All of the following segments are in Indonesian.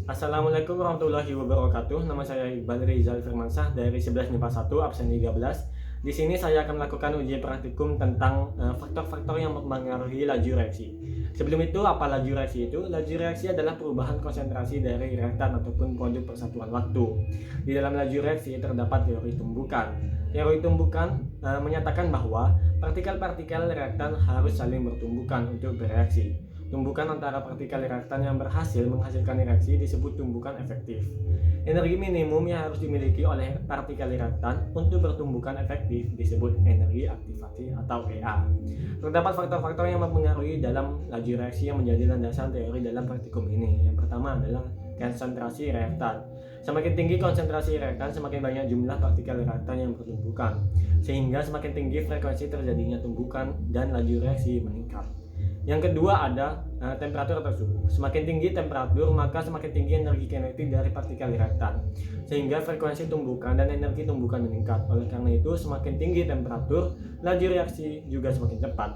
Assalamualaikum warahmatullahi wabarakatuh. Nama saya Iqbal Rizal Firmansyah dari 11 MIPA 1 absen 13. Di sini saya akan melakukan uji praktikum tentang faktor-faktor yang mempengaruhi laju reaksi. Sebelum itu, apa laju reaksi itu? Laju reaksi adalah perubahan konsentrasi dari reaktan ataupun produk persatuan waktu. Di dalam laju reaksi terdapat teori tumbukan. Teori tumbukan menyatakan bahwa partikel-partikel reaktan harus saling bertumbukan untuk bereaksi. Tumbukan antara partikel reaktan yang berhasil menghasilkan reaksi disebut tumbukan efektif. Energi minimum yang harus dimiliki oleh partikel reaktan untuk bertumbukan efektif disebut energi aktivasi atau EA. Terdapat faktor-faktor yang mempengaruhi dalam laju reaksi yang menjadi landasan teori dalam praktikum ini. Yang pertama adalah konsentrasi reaktan. Semakin tinggi konsentrasi reaktan, semakin banyak jumlah partikel reaktan yang bertumbukan, sehingga semakin tinggi frekuensi terjadinya tumbukan dan laju reaksi meningkat. Yang kedua ada temperatur atau suhu. Semakin tinggi temperatur, maka semakin tinggi energi kinetik dari partikel reaktan, sehingga frekuensi tumbukan dan energi tumbukan meningkat. Oleh karena itu, semakin tinggi temperatur, laju reaksi juga semakin cepat.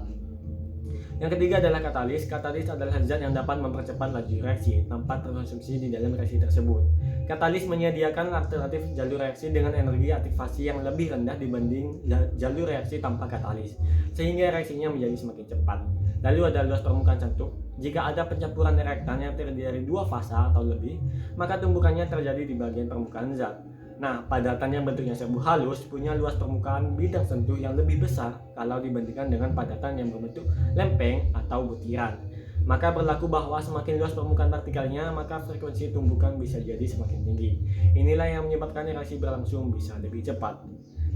Yang ketiga adalah katalis. Katalis adalah zat yang dapat mempercepat laju reaksi tanpa terkonsumsi di dalam reaksi tersebut. Katalis menyediakan alternatif jalur reaksi dengan energi aktivasi yang lebih rendah dibanding jalur reaksi tanpa katalis, sehingga reaksinya menjadi semakin cepat. Lalu ada luas permukaan cantuk. Jika ada pencampuran reaktan yang terdiri dari dua fasa atau lebih, maka tumbukannya terjadi di bagian permukaan zat. Nah, padatan yang bentuknya serbu halus punya luas permukaan bidang sentuh yang lebih besar kalau dibandingkan dengan padatan yang berbentuk lempeng atau butiran. Maka berlaku bahwa semakin luas permukaan partikelnya, maka frekuensi tumbukan bisa jadi semakin tinggi. Inilah yang menyebabkan reaksi berlangsung bisa lebih cepat.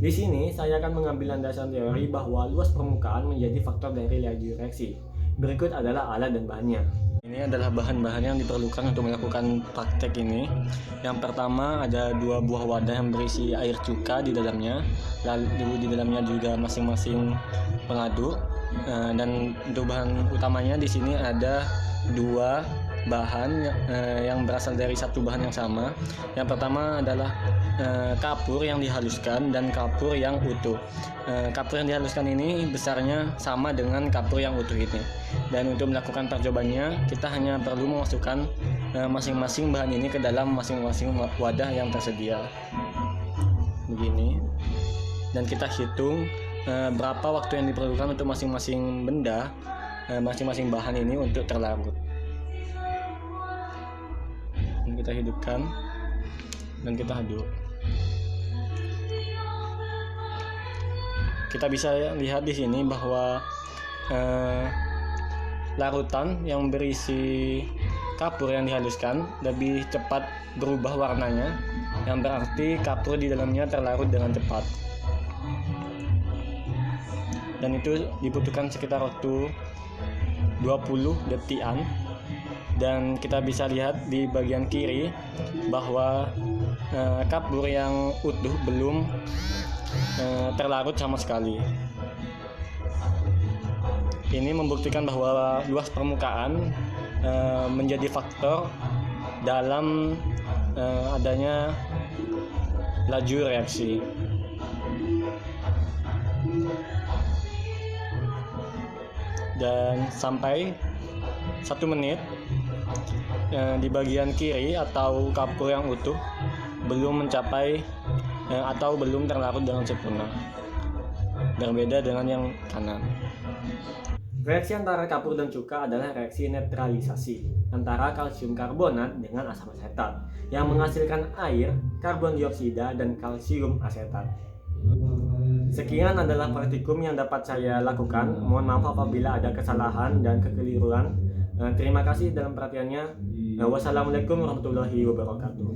Di sini saya akan mengambil landasan teori bahwa luas permukaan menjadi faktor dari laju reaksi. Berikut adalah alat dan bahannya. Ini adalah bahan-bahan yang diperlukan untuk melakukan praktek ini. Yang pertama ada 2 buah wadah yang berisi air cuka di dalamnya. Lalu di dalamnya juga masing-masing pengaduk. Dan untuk bahan utamanya di sini ada 2 bahan yang berasal dari satu bahan yang sama. Yang pertama adalah kapur yang dihaluskan dan kapur yang utuh. Kapur yang dihaluskan ini besarnya sama dengan kapur yang utuh ini. Dan untuk melakukan percobaannya, kita hanya perlu memasukkan masing-masing bahan ini ke dalam masing-masing wadah yang tersedia. Begini. Dan kita hitung berapa waktu yang diperlukan untuk masing-masing benda, masing-masing bahan ini untuk terlarut. Dan kita hidupkan dan kita aduk. Kita bisa lihat di sini bahwa larutan yang berisi kapur yang dihaluskan lebih cepat berubah warnanya, yang berarti kapur di dalamnya terlarut dengan cepat. Dan itu dibutuhkan sekitar waktu 20 detikan. Dan kita bisa lihat di bagian kiri bahwa kapur yang utuh belum terlarut sama sekali. Ini membuktikan bahwa luas permukaan menjadi faktor dalam adanya laju reaksi. Dan sampai 1 menit di bagian kiri atau kapur yang utuh belum mencapai atau belum terlarut dengan sempurna, berbeda dengan yang kanan. Reaksi antara kapur dan cuka adalah reaksi netralisasi antara kalsium karbonat dengan asam asetat yang menghasilkan air, karbon dioksida, dan kalsium asetat. Sekian adalah praktikum yang dapat saya lakukan. Mohon maaf apabila ada kesalahan dan kekeliruan. Terima kasih dalam perhatiannya. Wassalamualaikum warahmatullahi wabarakatuh.